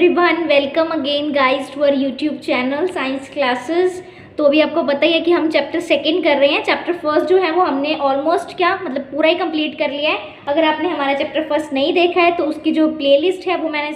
Everyone, welcome again guys to our YouTube channel science classes. तो अभी आपको पता ही है कि हम चैप्टर सेकंड कर रहे हैं। चैप्टर फर्स्ट जो है वो हमने ऑलमोस्ट पूरा ही कंप्लीट कर लिया है। अगर आपने हमारा चैप्टर फर्स्ट नहीं देखा है तो उसकी जो प्लेलिस्ट है वो मैंने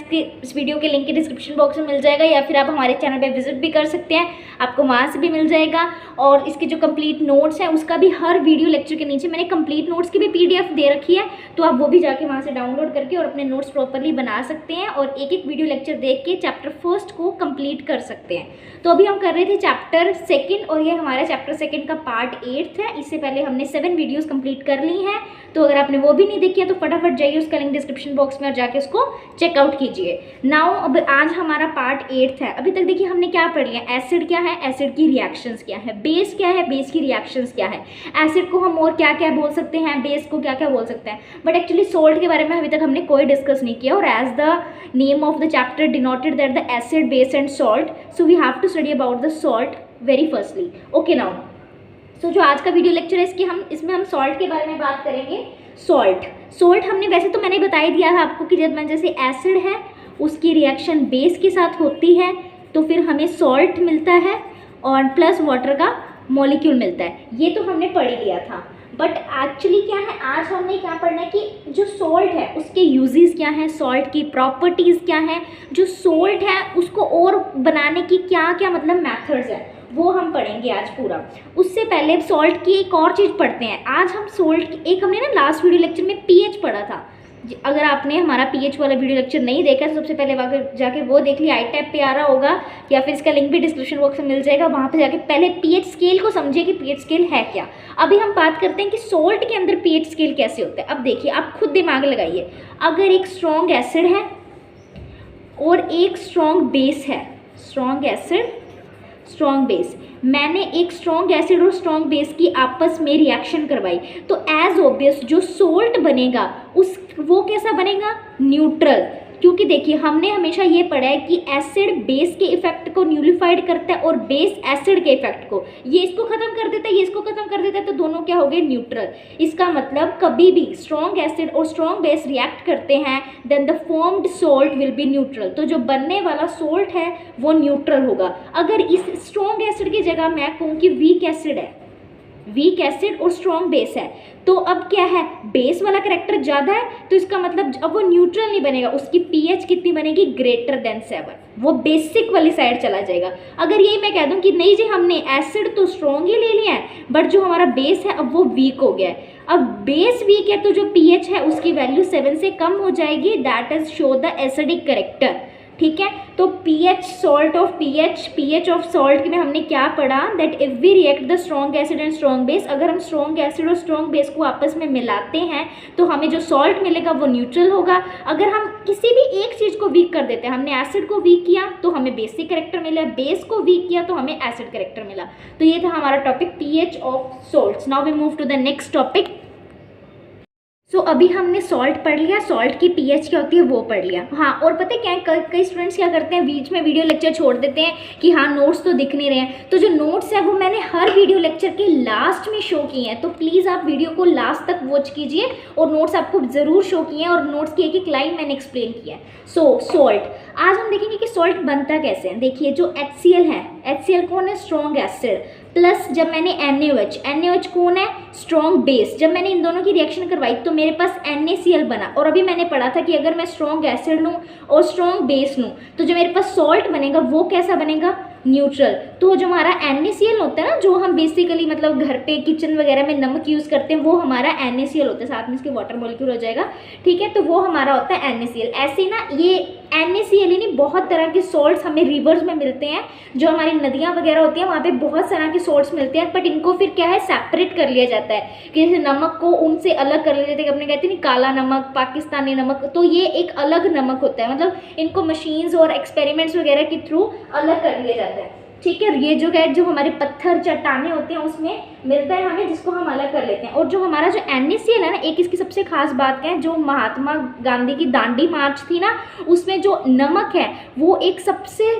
इस वीडियो के लिंक के डिस्क्रिप्शन बॉक्स में मिल जाएगा, या फिर आप हमारे चैनल पर विजिट भी कर सकते हैं, आपको वहाँ से भी मिल जाएगा। और इसके जो कंप्लीट नोट्स हैं उसका भी हर वीडियो लेक्चर के नीचे मैंने कंप्लीट नोट्स की भी PDF दे रखी है, तो आप वो भी जाके वहाँ से डाउनलोड करके और अपने नोट्स प्रॉपरली बना सकते हैं और एक एक वीडियो लेक्चर देख के चैप्टर फर्स्ट को कंप्लीट कर सकते हैं। तो अभी हम कर रहे थे चैप्टर सेकंड और ये हमारा चैप्टर सेकंड का पार्ट 8 है। इससे पहले हमने 7 वीडियोस कंप्लीट कर ली हैं, तो अगर आपने वो भी नहीं देखी है तो फटाफट जाइए, उसका लिंक डिस्क्रिप्शन बॉक्स में और जाके उसको चेकआउट कीजिए। नाउ अब आज हमारा पार्ट 8 है। अभी तक देखिए हमने क्या पढ़ लिया, एसिड क्या है, एसिड की रिएक्शंस क्या है, बेस क्या है, बेस की रिएक्शंस क्या है, एसिड को हम और क्या क्या बोल सकते हैं, बेस को क्या क्या बोल सकते हैं। बट एक्चुअली सॉल्ट के बारे में अभी तक हमने कोई डिस्कस नहीं किया, और as the name of the chapter denoted that the acid, base and salt, so we have to study about the salt very firstly. Okay now, so जो आज का वीडियो लेक्चर है इसमें हम सॉल्ट के बारे में बात करेंगे। सॉल्ट हमने वैसे तो मैंने बता ही दिया था आपको कि जब जैसे एसिड है उसकी रिएक्शन बेस के साथ होती है तो फिर हमें सॉल्ट मिलता है और प्लस वाटर का मॉलिक्यूल मिलता है। ये तो हमने पढ़ ही लिया था। बट एक्चुअली क्या है, आज हमने क्या पढ़ना है कि जो सॉल्ट है उसके यूजेस क्या हैं, सॉल्ट की प्रॉपर्टीज़ क्या हैं, जो सॉल्ट है उसको और बनाने की क्या क्या मेथड्स हैं, वो हम पढ़ेंगे आज पूरा। उससे पहले सॉल्ट की एक और चीज़ पढ़ते हैं। आज हम सॉल्ट एक हमने ना लास्ट वीडियो लेक्चर में pH पढ़ा था। अगर आपने हमारा pH वाला वीडियो लेक्चर नहीं देखा तो सबसे पहले वहाँ जाके वो देख लिया, आई टैब पे आ रहा होगा या फिर इसका लिंक भी डिस्क्रिप्शन बॉक्स में मिल जाएगा। वहाँ पे जाके पहले pH स्केल को समझिए कि pH स्केल है क्या। अभी हम बात करते हैं कि सॉल्ट के अंदर pH स्केल कैसे होता है। अब देखिए, आप खुद दिमाग लगाइए, अगर एक स्ट्रॉन्ग एसिड है और एक स्ट्रॉन्ग बेस है, स्ट्रॉन्ग एसिड स्ट्रॉन्ग बेस, मैंने एक स्ट्रॉन्ग एसिड और स्ट्रॉन्ग बेस की आपस में रिएक्शन करवाई, तो एज ऑब्वियस जो सोल्ट बनेगा वो कैसा बनेगा, न्यूट्रल। क्योंकि देखिए हमने हमेशा ये पढ़ा है कि एसिड बेस के इफेक्ट को न्यूलिफाइड करता है और बेस एसिड के इफेक्ट को, ये इसको खत्म कर देता है, ये इसको खत्म कर देता है, तो दोनों क्या हो गए, न्यूट्रल। इसका मतलब कभी भी स्ट्रॉन्ग एसिड और स्ट्रॉन्ग बेस रिएक्ट करते हैं then the formed salt will be neutral, तो जो बनने वाला सोल्ट है वो न्यूट्रल होगा। अगर इस स्ट्रॉन्ग एसिड की जगह मैं कहूँ कि वीक एसिड है, वीक एसिड और स्ट्रॉन्ग बेस है, तो अब क्या है, बेस वाला करेक्टर ज़्यादा है, तो इसका मतलब अब वो न्यूट्रल नहीं बनेगा, उसकी pH कितनी बनेगी, ग्रेटर देन 7, वो बेसिक वाली साइड चला जाएगा। अगर यही मैं कह दूं कि नहीं जी हमने एसिड तो स्ट्रॉन्ग ही ले लिया है बट जो हमारा बेस है अब वो वीक हो गया है, अब बेस वीक है तो जो pH है उसकी वैल्यू 7 से कम हो जाएगी, that is show the acidic character. ठीक है, तो pH ऑफ सॉल्ट में हमने क्या पढ़ा, that if we react the strong acid and strong base, अगर हम स्ट्रॉन्ग एसिड और स्ट्रॉन्ग बेस को आपस में मिलाते हैं तो हमें जो सॉल्ट मिलेगा वो न्यूट्रल होगा। अगर हम किसी भी एक चीज़ को वीक कर देते हैं, हमने एसिड को वीक किया तो हमें बेसिक करेक्टर मिला, बेस को वीक किया तो हमें एसिड करेक्टर मिला। तो ये था हमारा topic pH of salts. Now we move to the next topic. So अभी हमने सॉल्ट पढ़ लिया, सॉल्ट की pH क्या होती है वो पढ़ लिया। हाँ, और पता है क्या, कई स्टूडेंट्स क्या करते हैं, बीच में वीडियो लेक्चर छोड़ देते हैं कि हाँ नोट्स तो दिख नहीं रहे हैं, तो जो नोट्स है वो मैंने हर वीडियो लेक्चर के लास्ट में शो किए हैं, तो प्लीज़ आप वीडियो को लास्ट तक वॉच कीजिए और नोट्स आपको ज़रूर शो किए हैं और नोट्स की एक एक लाइन मैंने एक्सप्लेन किया है। सो सॉल्ट, आज हम देखेंगे कि सॉल्ट बनता कैसे है। देखिए जो HCl है, HCl कौन है, स्ट्रॉन्ग एसिड, प्लस जब मैंने NaOH कौन है, स्ट्रॉन्ग बेस, जब मैंने इन दोनों की रिएक्शन करवाई तो मेरे पास NaCl बना। और अभी मैंने पढ़ा था कि अगर मैं स्ट्रॉन्ग एसिड लूँ और स्ट्रॉन्ग बेस लूँ तो जो मेरे पास सॉल्ट बनेगा वो कैसा बनेगा, न्यूट्रल। तो जो हमारा NaCl होता है ना, जो हम बेसिकली घर पे किचन वगैरह में नमक यूज़ करते हैं, वो हमारा NaCl होता है, साथ में इसके वाटर मॉलिक्यूल हो जाएगा। ठीक है, तो वो हमारा होता है NaCl। ऐसे ना ये NaCl ही नहीं, बहुत तरह के सॉल्ट्स हमें रिवर्स में मिलते हैं, जो हमारी नदियाँ वगैरह होती हैं वहाँ पे बहुत तरह के सॉल्ट्स मिलते हैं, बट इनको फिर क्या है, सेपरेट कर लिया जाता है कि जैसे नमक को उनसे अलग कर लिया जाता है, अपने कहते हैं काला नमक, पाकिस्तानी नमक, तो ये एक अलग नमक होता है, इनको मशीन्स और एक्सपेरिमेंट्स वगैरह के थ्रू अलग कर लिया जाता है। ठीक है, ये जो हमारे पत्थर चट्टाने होते हैं उसमें मिलता है हमें, जिसको हम अलग कर लेते हैं। और जो हमारा जो NaCl है ना, एक इसकी सबसे खास बात क्या है, जो महात्मा गांधी की दांडी मार्च थी ना, उसमें जो नमक है वो एक सबसे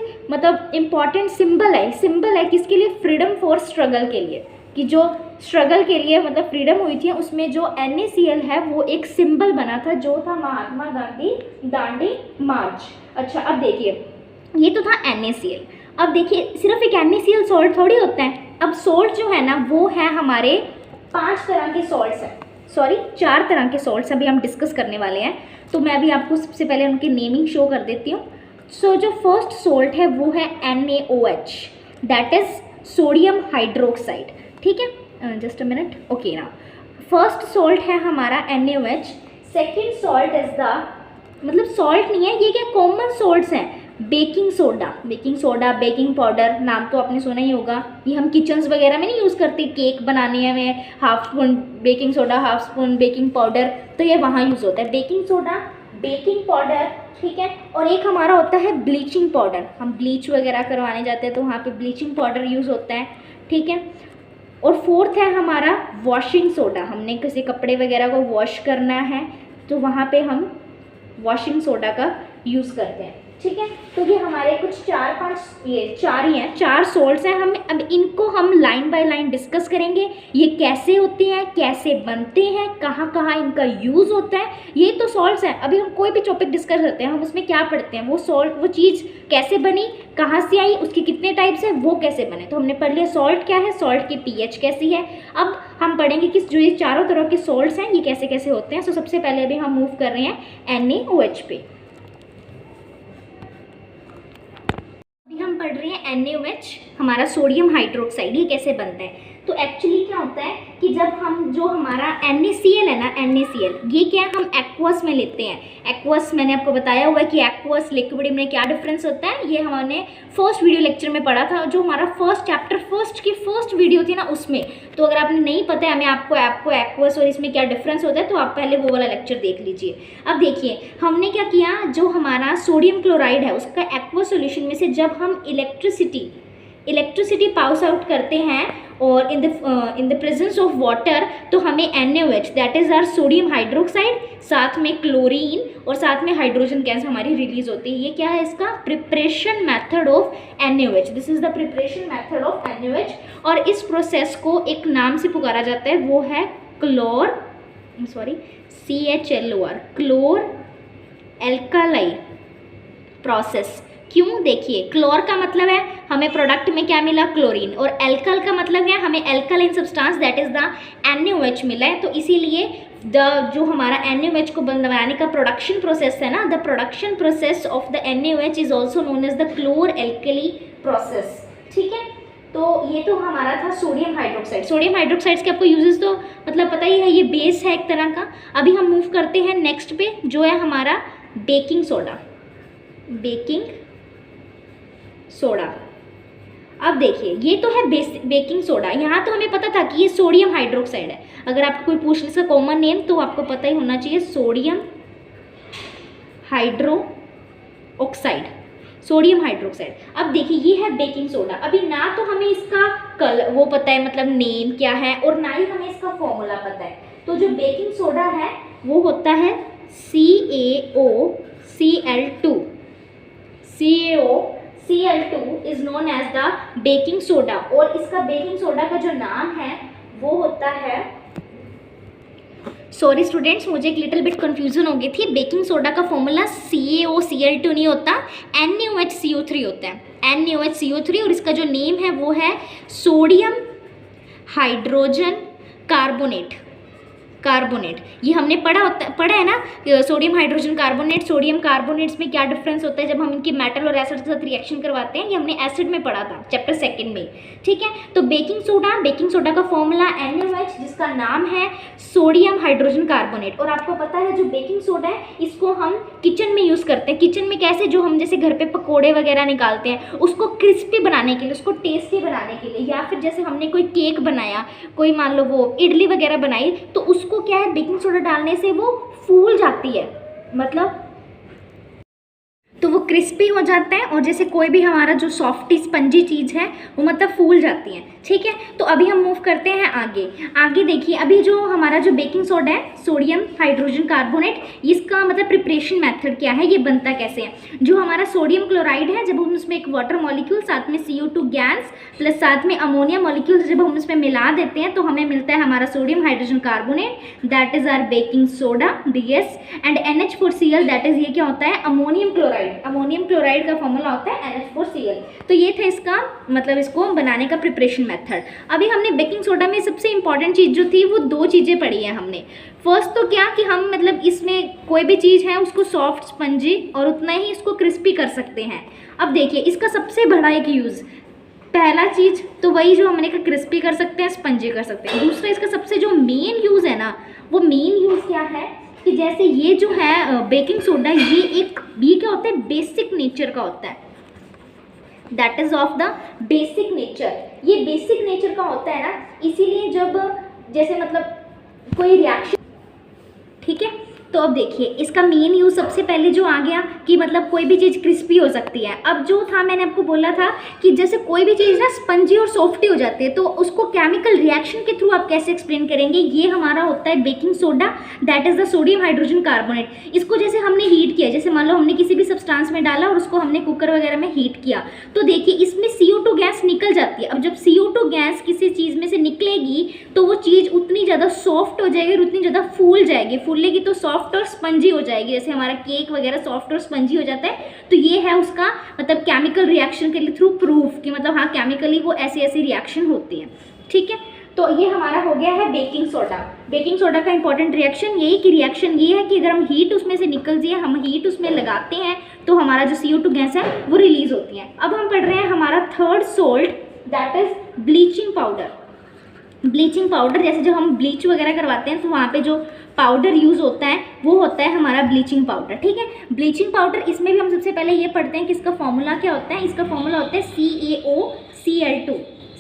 इम्पॉर्टेंट सिंबल है किसके लिए, फ्रीडम फॉर स्ट्रगल के लिए, कि जो स्ट्रगल के लिए मतलब फ्रीडम हुई थी, उसमें जो NaCl है वो एक सिंबल बना था, जो था महात्मा गांधी दांडी मार्च। अच्छा अब देखिए, ये तो था NaCl। अब देखिए सिर्फ एक NaCl सॉल्ट थोड़ी होता है। अब सॉल्ट जो है ना वो है हमारे 5 तरह के सॉल्ट्स हैं, सॉरी 4 तरह के सॉल्ट्स अभी हम डिस्कस करने वाले हैं। तो मैं अभी आपको सबसे पहले उनकी नेमिंग शो कर देती हूँ। सो जो फर्स्ट सॉल्ट है वो है NaOH, that is sodium hydroxide. ठीक है, जस्ट अ मिनट, ओके ना। फर्स्ट सॉल्ट है हमारा NaOH। Second salt is the, मतलब सॉल्ट नहीं है ये, क्या कॉमन सॉल्ट्स हैं। बेकिंग सोडा, बेकिंग पाउडर, नाम तो आपने सुना ही होगा। ये हम किचन्स वगैरह में नहीं यूज़ करते, केक बनाने में half spoon baking soda, half spoon baking powder, तो ये वहाँ यूज़ होता है बेकिंग सोडा, बेकिंग पाउडर। ठीक है, और एक हमारा होता है ब्लीचिंग पाउडर, हम ब्लीच वगैरह करवाने जाते हैं तो वहाँ पे ब्लीचिंग पाउडर यूज़ होता है। ठीक है, और फोर्थ है हमारा वॉशिंग सोडा, हमने किसी कपड़े वगैरह को वॉश करना है तो वहाँ पे हम वॉशिंग सोडा का यूज़ करते हैं। ठीक है, तो ये हमारे कुछ 4-5 ये 4 ही हैं, 4 सॉल्ट्स हैं। हम अब इनको हम लाइन बाय लाइन डिस्कस करेंगे, ये कैसे होते हैं, कैसे बनते हैं, कहाँ कहाँ इनका यूज़ होता है। ये तो सॉल्ट्स हैं, अभी हम कोई भी टॉपिक डिस्कस करते हैं हम उसमें क्या पढ़ते हैं, वो चीज़ कैसे बनी, कहाँ से आई, उसके कितने टाइप्स हैं, वो कैसे बने। तो हमने पढ़ लिया सॉल्ट क्या है, सॉल्ट की pH कैसी है। अब हम पढ़ेंगे कि जो ये चारों तरह के सॉल्ट्स हैं ये कैसे कैसे होते हैं। तो सबसे पहले अभी हम मूव कर रहे हैं NaOH पे। हम पढ़ रहे हैं NaOH, हमारा सोडियम हाइड्रोक्साइड, ये कैसे बनता है। तो एक्चुअली क्या होता है कि जब हम जो हमारा NaCl है ना, NaCl ये क्या हम एक्वस में लेते हैं। एक्वस मैंने आपको बताया हुआ है कि एक्वस लिक्विड में क्या डिफरेंस होता है, ये हमने फर्स्ट वीडियो लेक्चर में पढ़ा था, जो हमारा फर्स्ट चैप्टर की फर्स्ट वीडियो थी ना उसमें। तो अगर आपने नहीं पता है हमें आपको एक्वस और इसमें क्या डिफरेंस होता है तो आप पहले वो वाला लेक्चर देख लीजिए। अब देखिए हमने क्या किया, जो हमारा सोडियम क्लोराइड है उसका एक्वस सॉल्यूशन में से जब हम इलेक्ट्रिसिटी पास आउट करते हैं और in the presence of water, तो हमें NaOH that is our sodium hydroxide, साथ में क्लोरीन और साथ में हाइड्रोजन गैस हमारी रिलीज होती है। ये क्या है इसका preparation method of NaOH, this is the preparation method of NaOH। और इस प्रोसेस को एक नाम से पुकारा जाता है, वो है CHLOR, क्लोर एल्कालाई प्रोसेस। क्यों, देखिए क्लोर का मतलब है हमें प्रोडक्ट में क्या मिला, क्लोरीन, और एल्कल का मतलब है हमें alkaline substance that is the NaOH मिला है। तो इसीलिए जो हमारा NaOH को बनाने का प्रोडक्शन प्रोसेस है ना, the production process of the NaOH is also known as the chlor alkali process. ठीक है, तो ये तो हमारा था सोडियम हाइड्रोक्साइड। सोडियम हाइड्रोक्साइड्स के आपको यूजेस तो मतलब पता ही है, ये बेस है एक तरह का। अभी हम मूव करते हैं नेक्स्ट पे, जो है हमारा बेकिंग सोडा। अब देखिए ये तो है बेकिंग सोडा, यहाँ तो हमें पता था कि ये सोडियम हाइड्रोक्साइड है। अगर आपको कोई पूछने से कॉमन नेम तो आपको पता ही होना चाहिए, सोडियम हाइड्रोक्साइड। अब देखिए ये है बेकिंग सोडा। अभी ना तो हमें इसका कलर वो पता है, मतलब नेम क्या है, और ना ही हमें इसका फॉर्मूला पता है। तो जो बेकिंग सोडा है वो होता है CaOCl2 is known as the baking soda. और इसका बेकिंग सोडा का जो नाम है वो होता है, सॉरी स्टूडेंट्स मुझे एक लिटिल बिट कन्फ्यूजन हो गई थी। बेकिंग सोडा का फॉर्मूला CaOCl2 नहीं होता, NaOHCO3 होता है, NaOHCO3। और इसका जो नेम है वो है सोडियम हाइड्रोजन कार्बोनेट। ये हमने पढ़ा है ना, sodium hydrogen carbonate. Sodium carbonates में क्या डिफरेंस होता है जब हम इनकी मेटल और एसिड के साथ रिएक्शन करवाते हैं, ये हमने एसिड में पढ़ा था चैप्टर 2 में। ठीक है, तो बेकिंग सोडा का फॉर्मूला NaOH, जिसका नाम है सोडियम हाइड्रोजन कार्बोनेट। और आपको पता है जो बेकिंग सोडा है इसको हम किचन में यूज़ करते हैं। किचन में कैसे, जो हम जैसे घर पे पकोड़े वगैरह निकालते हैं उसको क्रिस्पी बनाने के लिए, उसको टेस्टी बनाने के लिए, या फिर जैसे हमने कोई केक बनाया, कोई मान लो वो इडली वगैरह बनाई, तो उसको क्या है बेकिंग सोडा डालने से वो फूल जाती है, मतलब तो वो क्रिस्पी हो जाता है और जैसे कोई भी हमारा जो सॉफ्टी स्पंजी चीज़ है वो मतलब फूल जाती है। ठीक है, तो अभी हम मूव करते हैं आगे। आगे देखिए, अभी जो हमारा जो बेकिंग सोडा है, सोडियम हाइड्रोजन कार्बोनेट, इसका मतलब प्रिपरेशन मेथड क्या है, ये बनता कैसे है। जो हमारा सोडियम क्लोराइड है, जब हम उसमें एक वाटर मॉलिक्यूल साथ में CO2 गैस प्लस साथ में अमोनिया मॉलिक्यूल जब हम उसमें मिला देते हैं तो हमें मिलता है हमारा sodium hydrogen carbonate, that is our baking soda DS। And NH4Cl, that is ये क्या होता है, अमोनियम क्लोराइड। अमोनियम क्लोराइड का फॉर्मूला होता है NH4Cl। तो ये था इसका मतलब इसको बनाने का प्रिपरेशन मेथड। अभी हमने बेकिंग सोडा में सबसे इंपॉर्टेंट चीज़ जो थी वो दो चीज़ें पढ़ी है हमने। फर्स्ट तो क्या कि हम मतलब इसमें कोई भी चीज़ है उसको सॉफ्ट स्पंजी और उतना ही इसको क्रिस्पी कर सकते हैं। अब देखिए इसका सबसे बड़ा एक यूज़, पहला चीज़ तो वही जो हमने कहा क्रिस्पी कर सकते हैं, स्पंजी कर सकते हैं। दूसरा इसका सबसे जो मेन यूज़ है ना, वो मेन यूज़ क्या है कि जैसे ये जो है बेकिंग सोडा, ये क्या होता है, बेसिक नेचर का होता है, that is of the basic nature. ये बेसिक नेचर का होता है ना, इसीलिए जब जैसे मतलब कोई रिएक्शन, ठीक है, तो अब देखिए इसका मेन यूज़ सबसे पहले जो आ गया कि मतलब कोई भी चीज़ क्रिस्पी हो सकती है। अब जो था मैंने आपको बोला था कि जैसे कोई भी चीज़ ना स्पंजी और सॉफ्टी हो जाती है तो उसको केमिकल रिएक्शन के थ्रू आप कैसे एक्सप्लेन करेंगे। ये हमारा होता है baking soda, that is the sodium hydrogen carbonate. इसको जैसे हमने हीट किया, जैसे मान लो हमने किसी भी सब्सटेंस में डाला और उसको हमने कुकर वगैरह में हीट किया, तो देखिए इसमें CO2 गैस निकल जाती है। अब जब CO2 गैस किसी चीज़ में से निकलेगी तो वो चीज़ उतनी ज़्यादा सॉफ्ट हो जाएगी और उतनी ज़्यादा फूल जाएगी, फूलेगी तो सॉफ्ट और स्पंजी हो जाएगी, जैसे हमारा केक वगैरह सॉफ्ट और स्पंजी हो जाता है। तो ये है उसका मतलब केमिकल रिएक्शन के थ्रू प्रूफ कि मतलब हाँ केमिकली वो ऐसी ऐसी रिएक्शन होती है। ठीक है, तो ये हमारा हो गया है बेकिंग सोडा। बेकिंग सोडा का इंपॉर्टेंट रिएक्शन यही कि रिएक्शन ये है कि अगर हम हीट उसमें से निकलती है, हम हीट उसमें लगाते हैं तो हमारा जो CO2 गैस है वो रिलीज होती है। अब हम पढ़ रहे हैं हमारा third salt, that is bleaching powder. Bleaching powder, जैसे जब हम ब्लीच वगैरह करवाते हैं तो वहाँ पे जो पाउडर यूज़ होता है वो होता है हमारा ब्लीचिंग पाउडर। ठीक है, ब्लीचिंग पाउडर, इसमें भी हम सबसे पहले ये पढ़ते हैं कि इसका फॉर्मूला क्या होता है। इसका फॉर्मूला होता है CaOCl2।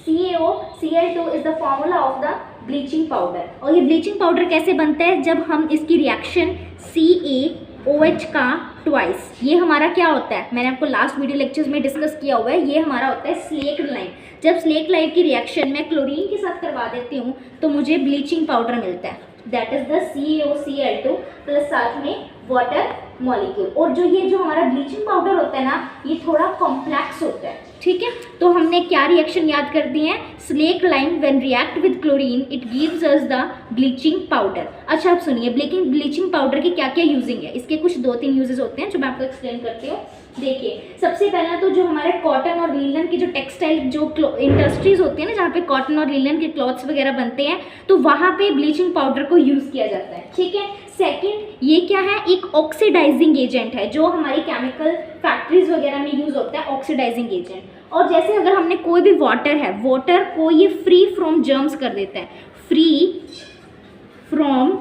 CaOCl2 is the formula of the bleaching powder. और ये ब्लीचिंग पाउडर कैसे बनता है, जब हम इसकी रिएक्शन CaOH का ट्वाइस, ये हमारा क्या होता है, मैंने आपको लास्ट वीडियो लेक्चर्स में डिस्कस किया हुआ है, ये हमारा होता है स्लेक्ड लाइम। जब स्लेक्ड लाइम की रिएक्शन मैं क्लोरीन के साथ करवा देती हूँ तो मुझे ब्लीचिंग पाउडर मिलता है, that is the CaOCl2 plus साथ में वाटर मॉलिक्यूल। और जो ये जो हमारा ब्लीचिंग पाउडर होता है ना, ये थोड़ा कॉम्प्लेक्स होता है। ठीक है, तो हमने क्या रिएक्शन याद कर दी है, slaked lime when react with chlorine it gives us the bleaching powder. अच्छा आप सुनिए, ब्लीचिंग पाउडर के क्या क्या यूजिंग है, इसके कुछ 2-3 यूजेस होते हैं जो मैं आपको एक्सप्लेन करती हूँ। देखिए सबसे पहला तो जो हमारे कॉटन और लिनन की जो टेक्सटाइल जो इंडस्ट्रीज होती है ना, जहाँ पे कॉटन और लिनन के क्लॉथ्स वगैरह बनते हैं, तो वहाँ पे ब्लीचिंग पाउडर को यूज़ किया जाता है। ठीक है, सेकंड ये क्या है, एक ऑक्सीडाइजिंग एजेंट है जो हमारी केमिकल फैक्ट्रीज वगैरह में यूज़ होता है, ऑक्सीडाइजिंग एजेंट। और जैसे अगर हमने कोई भी वाटर है, वाटर को ये फ्री फ्रॉम जर्म्स कर देता है, फ्री फ्रॉम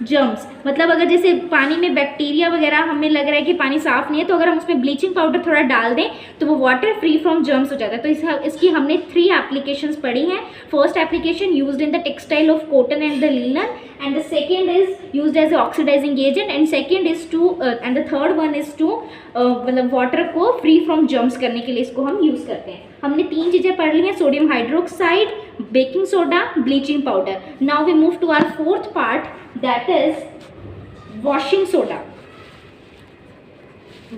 जर्म्स, मतलब अगर जैसे पानी में बैक्टीरिया वगैरह हमें लग रहा है कि पानी साफ़ नहीं है, तो अगर हम उसमें ब्लीचिंग पाउडर थोड़ा डाल दें तो वो वाटर फ्री फ्रॉम जर्म्स हो जाता है। तो इसकी हमने 3 एप्लीकेशंस पढ़ी हैं। First application used in the textile of cotton and the linen, and the second is used as a oxidizing agent, and second is to and the third one is to मतलब water को free from germs करने के लिए इसको हम use करते हैं। हमने 3 चीज़ें पढ़ ली हैं, sodium hydroxide, baking soda, bleaching powder. Now we move to our fourth part, that is washing soda.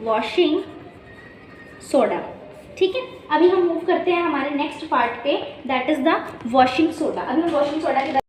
Washing soda, ठीक है, अभी हम मूव करते हैं हमारे नेक्स्ट पार्ट पे, that is the washing soda. अभी हम वॉशिंग सोडा के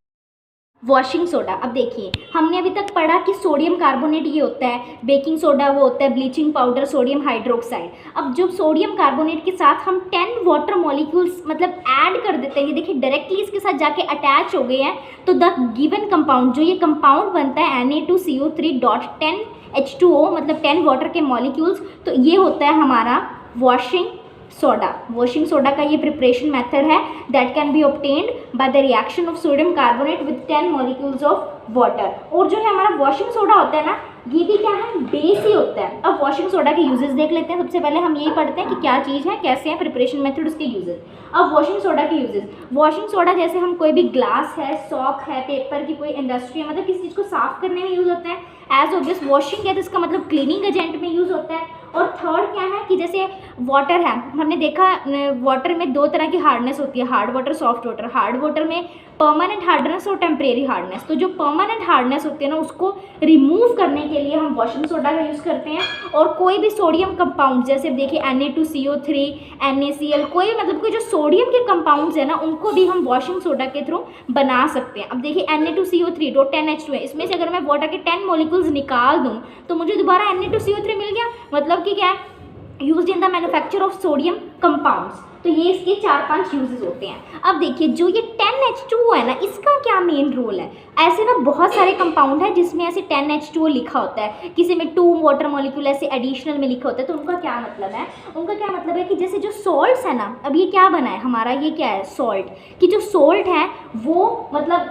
वॉशिंग सोडा, अब देखिए हमने अभी तक पढ़ा कि सोडियम कार्बोनेट ये होता है, बेकिंग सोडा वो होता है, ब्लीचिंग पाउडर सोडियम हाइड्रोक्साइड। अब जो सोडियम कार्बोनेट के साथ हम 10 वाटर मॉलिक्यूल्स मतलब ऐड कर देते हैं, ये देखिए डायरेक्टली इसके साथ जाके अटैच हो गए हैं, तो द गिवन कंपाउंड, जो ये कंपाउंड बनता है Na2CO3.10H2O, मतलब 10 वाटर के मॉलिक्यूल्स, तो ये होता है हमारा वॉशिंग सोडा। वॉशिंग सोडा का ये प्रिपरेशन मेथड है that can be obtained by the reaction of sodium carbonate with 10 molecules of water. और जो है हमारा वॉशिंग सोडा होता है ना, ये भी क्या है, बेस ही होता है। अब वॉशिंग सोडा के यूजेस देख लेते हैं। सबसे पहले हम यही पढ़ते हैं कि क्या चीज़ है, कैसे हैं, प्रिपरेशन मेथड, उसके यूजेस। अब वॉशिंग सोडा के यूजेस, वॉशिंग सोडा जैसे हम कोई भी ग्लास है, सॉप है, पेपर की कोई इंडस्ट्री है, मतलब किसी चीज़ को साफ करने में यूज़ होता है। एज ऑब्वियस वॉशिंग है तो इसका मतलब क्लीनिंग एजेंट में यूज़ होता है। और थर्ड क्या है कि जैसे वाटर है, हमने देखा वाटर में दो तरह की हार्डनेस होती है, hard water, soft water. Hard water में परमानेंट हार्डनेस और टेम्परेरी हार्डनेस। तो जो परमानेंट हार्डनेस होती है ना, उसको रिमूव करने के लिए हम वॉशिंग सोडा का यूज़ करते हैं। और कोई भी सोडियम कंपाउंड, जैसे देखिए Na2CO3, NaCl, कोई मतलब कोई जो सोडियम के कंपाउंड्स है ना, उनको भी हम वॉशिंग सोडा के थ्रू बना सकते हैं। अब देखिए Na2CO3 10H2 है, इसमें से अगर मैं वाटर के 10 मॉलिक्यूल्स निकाल दूँ तो मुझे दोबारा Na2CO3 मिल गया। मतलब कि क्या है, used in the manufacture of sodium compounds. तो ये इसके 4-5 यूजेस होते हैं। अब देखिए जो ये 10H2O है ना, इसका क्या मेन रोल है। ऐसे ना बहुत सारे कंपाउंड है जिसमें ऐसे 10H2O लिखा होता है, किसी में 2 वाटर मॉलिक्यूल ऐसे एडिशनल में लिखा होता है। तो उनका क्या मतलब है, उनका क्या मतलब है कि जैसे जो सॉल्ट्स है ना, अब ये क्या बना है हमारा, ये क्या है, सॉल्ट, कि जो सॉल्ट है वो मतलब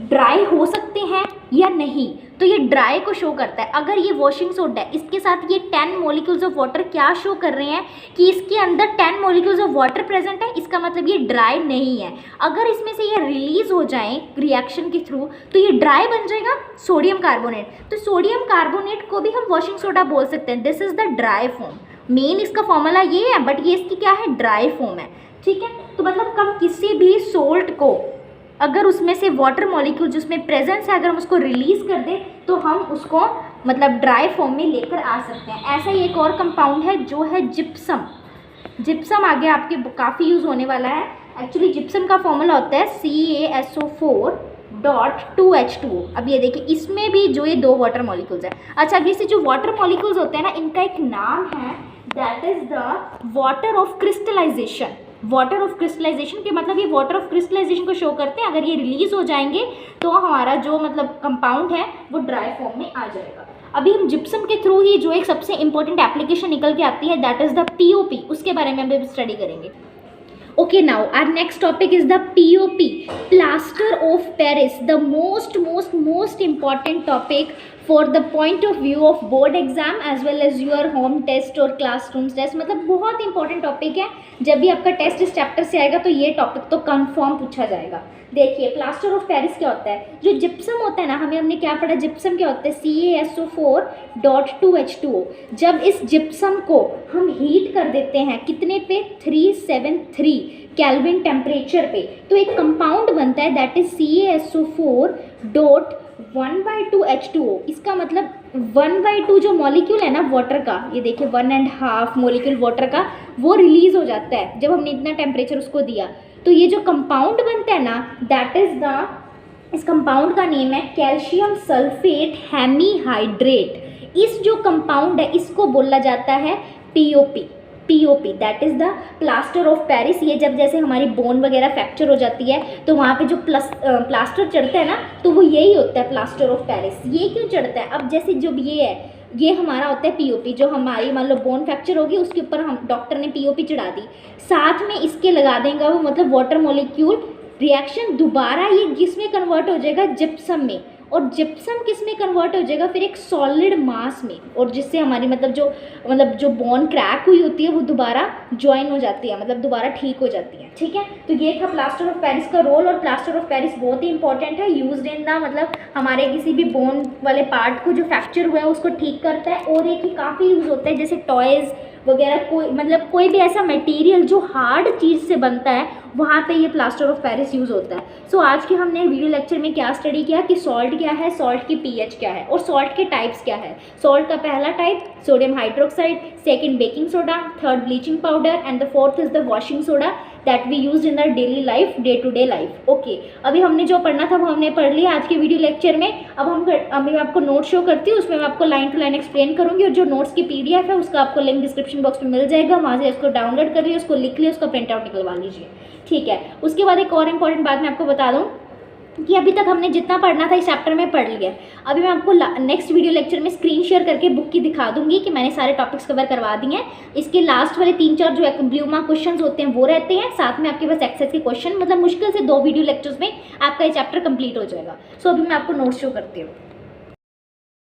ड्राई हो सकते हैं या नहीं। तो ये ड्राई को शो करता है। अगर ये वॉशिंग सोडा है, इसके साथ ये 10 मॉलिक्यूल्स ऑफ वाटर क्या शो कर रहे हैं कि इसके अंदर 10 मॉलिक्यूल्स ऑफ वाटर प्रेजेंट है, इसका मतलब ये ड्राई नहीं है। अगर इसमें से ये रिलीज हो जाए रिएक्शन के थ्रू तो ये ड्राई बन जाएगा सोडियम कार्बोनेट। तो सोडियम कार्बोनेट को भी हम वॉशिंग सोडा बोल सकते हैं। This is the dry form. Main इसका फॉर्मूला ये है, बट ये इसकी क्या है, ड्राई फॉर्म है। ठीक है, तो मतलब हम किसी भी सोल्ट को अगर उसमें से वाटर मॉलिक्यूल जिसमें प्रेजेंस है, अगर हम उसको रिलीज कर दें तो हम उसको मतलब ड्राई फॉर्म में लेकर आ सकते हैं। ऐसा ही एक और कंपाउंड है जो है जिप्सम। जिप्सम आगे आपके काफ़ी यूज़ होने वाला है। एक्चुअली जिप्सम का फॉर्मूला होता है CaSO4.2H2O। अब ये देखिए इसमें भी जो ये 2 वाटर मॉलिक्यूल्स है। अच्छा, अब जैसे जो वाटर मॉलिक्यूल्स होते हैं ना, इनका एक नाम है, that is the water of crystallization. Water of crystallization के मतलब ये वाटर ऑफ क्रिस्टलाइजेशन को शो करते हैं। अगर ये रिलीज हो जाएंगे तो हमारा जो मतलब कंपाउंड है वो ड्राई फॉर्म में आ जाएगा। अभी हम जिप्सम के थ्रू ही जो एक सबसे इंपॉर्टेंट एप्लीकेशन निकल के आती है, दैट इज द POP, उसके बारे में हम अभी स्टडी करेंगे। Okay, now our next topic is the POP, plaster of Paris, the most important topic for the point of view of board exam as well as your home test और classroom test। मतलब बहुत important topic है। जब भी आपका test इस chapter से आएगा तो ये टॉपिक तो कंफर्म पूछा जाएगा। देखिए प्लास्टर ऑफ पेरिस क्या होता है। जो जिप्सम होता है ना, हमने क्या पढ़ा, जिप्सम क्या होता है, CaSO4.2H2O। जब इस जिप्सम को हम हीट कर देते हैं कितने पे, 373 केल्विन टेम्परेचर पे, तो एक कंपाउंड बनता है दैट इज CaSO4.1/2H2O। इसका मतलब 1/2 जो मॉलिक्यूल है ना वाटर का, ये देखिए 1.5 मॉलिक्यूल वाटर का, वो रिलीज हो जाता है जब हमने इतना टेम्परेचर उसको दिया। तो ये जो कंपाउंड बनता है ना, दैट इज द, इस कंपाउंड का नेम है कैल्शियम सल्फेट हेमीहाइड्रेट। इस जो कंपाउंड है इसको बोला जाता है POP। That is the plaster of Paris. ये जब जैसे हमारी बोन वगैरह फ्रैक्चर हो जाती है तो वहाँ पे जो प्लास्टर चढ़ता है ना, तो वो यही होता है प्लास्टर ऑफ पेरिस। ये क्यों चढ़ता है, अब जैसे जब ये है, ये हमारा होता है POP। जो हमारी मान लो बोन फ्रैक्चर होगी उसके ऊपर हम डॉक्टर ने POP चढ़ा दी, साथ में इसके लगा देंगे वो मतलब वाटर मॉलिक्यूल, रिएक्शन दोबारा ये किसमें कन्वर्ट हो जाएगा, जिप्सम में। और जिप्सम किस में कन्वर्ट हो जाएगा, फिर एक सॉलिड मास में, और जिससे हमारी मतलब जो बोन क्रैक हुई होती है वो दोबारा ज्वाइन हो जाती है, मतलब दोबारा ठीक हो जाती है। ठीक है, तो ये था प्लास्टर ऑफ पेरिस का रोल। और प्लास्टर ऑफ पेरिस बहुत ही इंपॉर्टेंट है, यूज्ड इन द मतलब हमारे किसी भी बोन वाले पार्ट को जो फ्रैक्चर हुआ है उसको ठीक करता है। और एक ही काफ़ी यूज़ होता है जैसे टॉयज़ वगैरह, कोई मतलब कोई भी ऐसा मटेरियल जो हार्ड चीज़ से बनता है वहाँ पे ये प्लास्टर ऑफ पेरिस यूज़ होता है। सो आज के हमने वीडियो लेक्चर में क्या स्टडी किया कि सॉल्ट क्या है, सॉल्ट की pH क्या है और सॉल्ट के टाइप्स क्या है। सॉल्ट का पहला type sodium hydroxide, second baking soda, third bleaching powder and the fourth is the washing soda that we use in the daily life, day to day life. Okay, अभी हमने जो पढ़ना था वो हमने पढ़ लिया आज के वीडियो लेक्चर में। अभी मैं आपको नोट शो करती हूँ, उसमें मैं आपको लाइन टू लाइन एक्सप्लेन करूँगी। और जो नोट्स की PDF है उसका आपको लिंक डिस्क्रिप्शन बॉक्स में मिल जाएगा, वहाँ से इसको डाउनलोड कर लीजिए, उसको लिख लीजिए, उसको प्रिंट आउट निकलवा लीजिए। ठीक है, उसके बाद एक और इम्पॉर्टेंट बात मैं आपको बता दूँ कि अभी तक हमने जितना पढ़ना था इस चैप्टर में पढ़ लिया है। अभी मैं आपको नेक्स्ट वीडियो लेक्चर में स्क्रीन शेयर करके बुक की दिखा दूंगी कि मैंने सारे टॉपिक्स कवर करवा दिए हैं। इसके लास्ट वाले 3-4 जो ब्लू मार्क क्वेश्चन होते हैं वो रहते हैं, साथ में आपके पास एक्सरसाइज के क्वेश्चन, मतलब मुश्किल से 2 वीडियो लेक्चर्स में आपका ये चैप्टर कंप्लीट हो जाएगा। सो अभी मैं आपको नोट्स शो करती हूँ।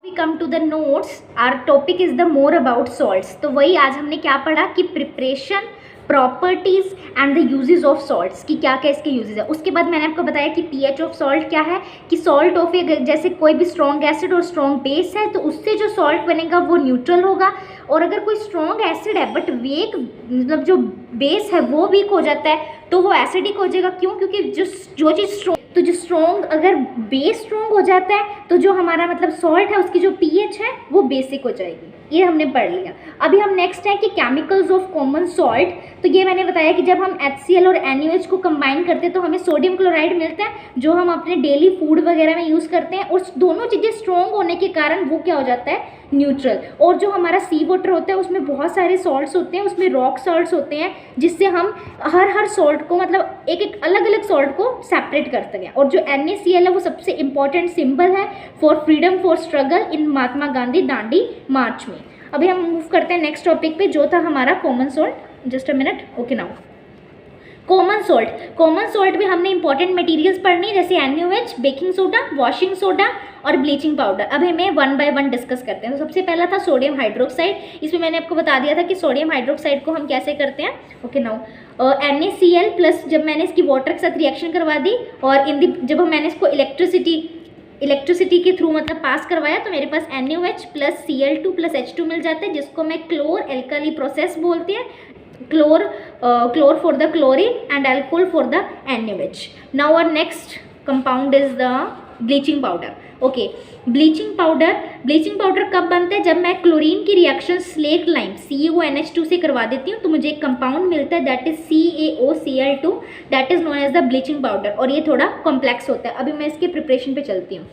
We come to the notes, our topic is the more about salts. तो वही आज हमने क्या पढ़ा कि preparation, properties and the uses of salts, कि क्या क्या इसके यूजेस है। उसके बाद मैंने आपको बताया कि पीएच ऑफ सॉल्ट क्या है, कि सॉल्ट ऑफ जैसे कोई भी स्ट्रॉन्ग एसिड और स्ट्रॉन्ग बेस है तो उससे जो सॉल्ट बनेगा वो न्यूट्रल होगा, और अगर कोई स्ट्रॉन्ग एसिड है बट वीक, मतलब जो बेस है वो वीक हो जाता है तो वो एसिडिक हो जाएगा। क्यों? क्योंकि जो चीज़ स्ट्रॉन्ग, तो जो स्ट्रॉन्ग, अगर बेस स्ट्रॉन्ग हो जाता है तो जो हमारा मतलब सॉल्ट है उसकी जो पीएच है वो बेसिक हो जाएगी। ये हमने पढ़ लिया। अभी हम नेक्स्ट है कि केमिकल्स ऑफ कॉमन सॉल्ट। तो ये मैंने बताया कि जब हम HCl और NaOH को कंबाइन करते हैं तो हमें सोडियम क्लोराइड मिलता है, जो हम अपने डेली फूड वगैरह में यूज़ करते हैं, और दोनों चीज़ें स्ट्रॉन्ग होने के कारण वो क्या हो जाता है, न्यूट्रल। और जो हमारा सी वाटर होता है उसमें बहुत सारे सॉल्ट्स होते हैं, उसमें रॉक सॉल्ट्स होते हैं, जिससे हम हर सॉल्ट को, मतलब एक अलग अलग सॉल्ट को सेपरेट करते हैं। और जो NaCl है वो सबसे इंपॉर्टेंट सिंबल है for freedom for struggle in Mahatma Gandhi Dandi march में। अभी हम मूव करते हैं नेक्स्ट टॉपिक पे, जो था हमारा common salt. Just a minute, okay now common salt में हमने इंपॉर्टेंट मटेरियल्स पढ़नी, जैसे NaOH, baking soda, washing soda और ब्लीचिंग पाउडर। अब हमें 1 बाय 1 डिस्कस करते हैं। तो सबसे पहला था सोडियम हाइड्रोक्साइड। इसमें मैंने आपको बता दिया था कि सोडियम हाइड्रोक्साइड को हम कैसे करते हैं। ओके नाउ NaCl प्लस, जब मैंने इसकी वाटर के साथ रिएक्शन करवा दी और जब मैंने इसको इलेक्ट्रिसिटी के थ्रू मतलब पास करवाया तो मेरे पास NaOH plus Cl2 plus H2 मिल जाता है, जिसको मैं क्लोर एल्काली प्रोसेस बोलते हैं। Chlor for the chlorine and alcohol for the NaOH. Now our next compound is the bleaching powder. Okay, bleaching powder कब बनता है? जब मैं क्लोरीन की रिएक्शन स्लेट लाइम CaONH2 से करवा देती हूँ तो मुझे एक कंपाउंड मिलता है, that is CaOCl2, that is known as the bleaching powder. और ये थोड़ा कॉम्प्लेक्स होता है। अभी मैं इसके प्रिपरेशन पे चलती हूँ।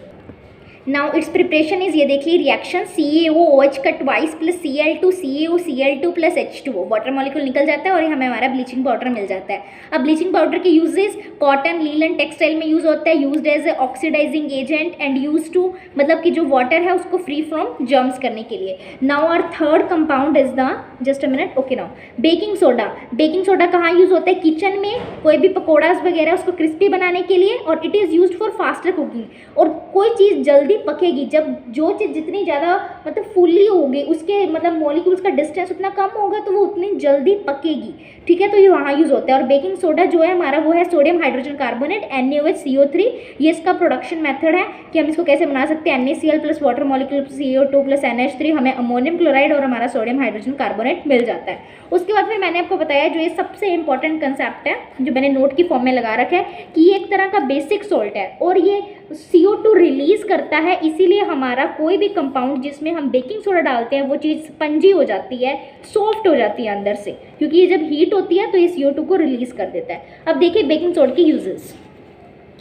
नाउ इट्स प्रिपरेशन इज, ये देखिए रिएक्शन CaOH का twice plus Cl2 CaOCl2 plus H2O, water molecule निकल जाता है और ये हमें हमारा ब्लीचिंग पाउडर मिल जाता है। अब ब्लीचिंग पाउडर के यूजेस, कॉटन, लीलन, टेक्सटाइल में यूज होता है, used as a oxidizing agent and use to, मतलब कि जो वाटर है उसको फ्री फ्रॉम जर्म्स करने के लिए। Now our third compound is the, just a minute, okay now baking soda कहाँ यूज होता है? किचन में, कोई भी पकौड़ास वगैरह उसको क्रिस्पी बनाने के लिए, और it is used for faster cooking. और कोई चीज़ जल्दी पकेगी जब जो चीज़ जितनी ज़्यादा मतलब फुल्ली होगी, उसके मतलब मॉलिक्यूल्स का डिस्टेंस उतना कम होगा तो वो उतनी जल्दी पकेगी। ठीक है, तो ये वहाँ यूज़ होता है। और बेकिंग सोडा जो है हमारा वो है sodium hydrogen carbonate NaOH CO3। ये इसका प्रोडक्शन मेथड है कि हम इसको कैसे बना सकते हैं। NaCl plus water molecule CO2 plus NH3, हमें अमोनियम क्लोराइड और हमारा सोडियम हाइड्रोजन कार्बोनेट मिल जाता है। उसके बाद फिर मैंने आपको बताया जो ये सबसे इंपॉर्टेंट कंसेप्ट है, जो मैंने नोट की फॉर्म में लगा रखा है, कि ये एक तरह का बेसिक सॉल्ट है और ये CO2 रिलीज करता है। इसीलिए हमारा कोई भी कंपाउंड जिसमें हम बेकिंग सोडा डालते हैं वो चीज़ स्पंजी हो जाती है, सॉफ्ट हो जाती है अंदर से, क्योंकि ये जब हीट होती है तो ये CO2 को रिलीज कर देता है। अब देखिए बेकिंग सोडा के uses.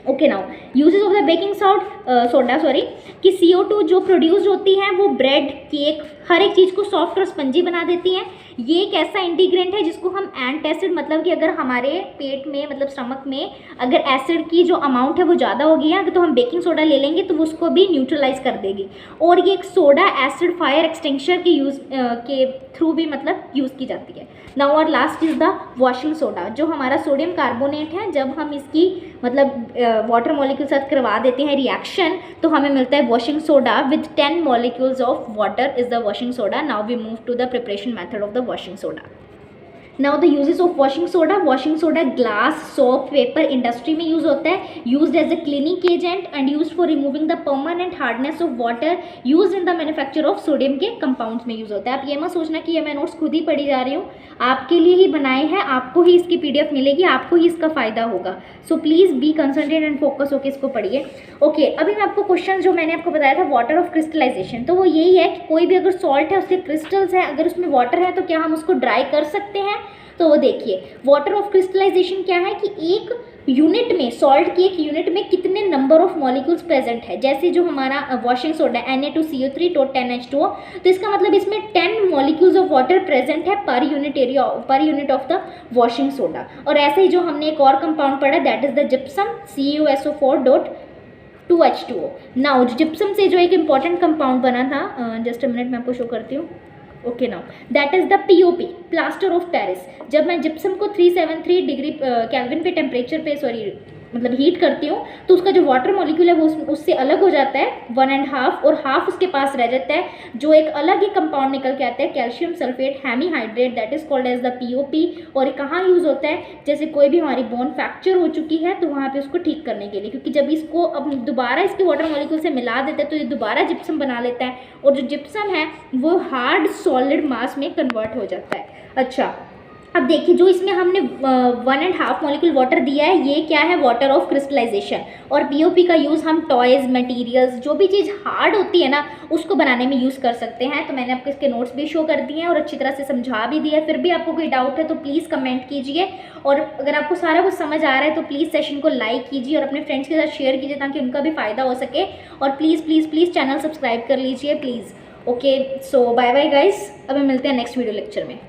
Okay now uses of the baking soda कि CO2 जो प्रोड्यूस होती है वो ब्रेड, केक, हर एक चीज़ को सॉफ्ट और स्पंजी बना देती है। ये एक ऐसा इंटीग्रेंट है जिसको हम एंटासिड, मतलब कि अगर हमारे पेट में, मतलब स्टमक में अगर एसिड की जो अमाउंट है वो ज़्यादा हो गई है तो हम बेकिंग सोडा ले लेंगे तो वो उसको भी न्यूट्रलाइज कर देगी। और ये एक सोडा एसिड फायर एक्सटिंक्शर के थ्रू भी मतलब यूज़ की जाती है। नाउ और last is the washing soda, जो हमारा सोडियम कार्बोनेट है, जब हम इसकी मतलब वाटर मॉलिक्यूल साथ करवा देते हैं रिएक्शन तो हमें मिलता है washing soda with 10 molecules of water is the washing soda. Now we move to the preparation method of the washing soda. Now the uses of washing soda glass, soap, paper industry में use होता है, used as a cleaning agent and used for removing the permanent hardness of water, used in the manufacture of sodium के compounds में use होता है। आप ये मत सोचना कि ये मैं नोट्स खुद ही पढ़ी जा रही हूँ, आपके लिए ही बनाए हैं, आपको ही इसकी PDF मिलेगी, आपको ही इसका फायदा होगा। So please be concentrate and focus होकर इसको पढ़िए। ओके, अभी मैं आपको क्वेश्चन जो मैंने आपको बताया था वाटर ऑफ क्रिस्टलाइजेशन, तो वो यही है कि कोई भी अगर सॉल्ट है उसके क्रिस्टल्स हैं, अगर उसमें वाटर है तो क्या हम उसको ड्राई कर सकते हैं? तो वो देखिए वाटर ऑफ क्रिस्टलाइजेशन क्या है कि एक यूनिट में, सॉल्ट की एक यूनिट में कितने नंबर ऑफ मॉलिक्यूल्स प्रेजेंट है। जैसे जो हमारा वॉशिंग सोडा Na2CO3 10H2O, तो इसका मतलब इसमें 10 मॉलिक्यूल्स ऑफ वाटर प्रेजेंट है per unit area, per unit of the washing soda. और ऐसे ही जो हमने एक और कंपाउंड पढ़ा that is the gypsum CuSO4.2H2O। Now gypsum से जो एक इंपॉर्टेंट कंपाउंड बना था, जस्ट अ मिनट मैं आपको शो करती हूँ। Okay now that is the POP, plaster of Paris. जब मैं जिप्सम को 373 डिग्री केल्विन पे टेम्परेचर पे मतलब हीट करती हूँ तो उसका जो वाटर मॉलिक्यूल है वो उससे अलग हो जाता है 1.5 और हाफ उसके पास रह जाता है, जो एक अलग ही कंपाउंड निकल के आता है calcium sulphate hemihydrate, that is called as the POP। और ये कहाँ यूज़ होता है, जैसे कोई भी हमारी बोन फ्रैक्चर हो चुकी है तो वहाँ पे उसको ठीक करने के लिए, क्योंकि जब इसको अब दोबारा इसके वाटर मॉलिक्यूल से मिला देते हैं तो ये दोबारा जिप्सम बना लेता है और जो जिप्सम है वो हार्ड सॉलिड मास में कन्वर्ट हो जाता है। अच्छा अब देखिए जो इसमें हमने 1.5 मॉलिक्यूल वाटर दिया है ये क्या है, वाटर ऑफ क्रिस्टलाइजेशन। और POP का यूज़ हम टॉयज़, मटेरियल्स, जो भी चीज़ हार्ड होती है ना उसको बनाने में यूज़ कर सकते हैं। तो मैंने आपको इसके नोट्स भी शो कर दिए हैं और अच्छी तरह से समझा भी दिया है। फिर भी आपको कोई डाउट है तो प्लीज़ कमेंट कीजिए, और अगर आपको सारा कुछ समझ आ रहा है तो प्लीज़ सेशन को लाइक कीजिए और अपने फ्रेंड्स के साथ शेयर कीजिए ताकि उनका भी फ़ायदा हो सके। और please please please channel subscribe कर लीजिए please. Okay so bye bye guys, अब हम मिलते हैं नेक्स्ट वीडियो लेक्चर में।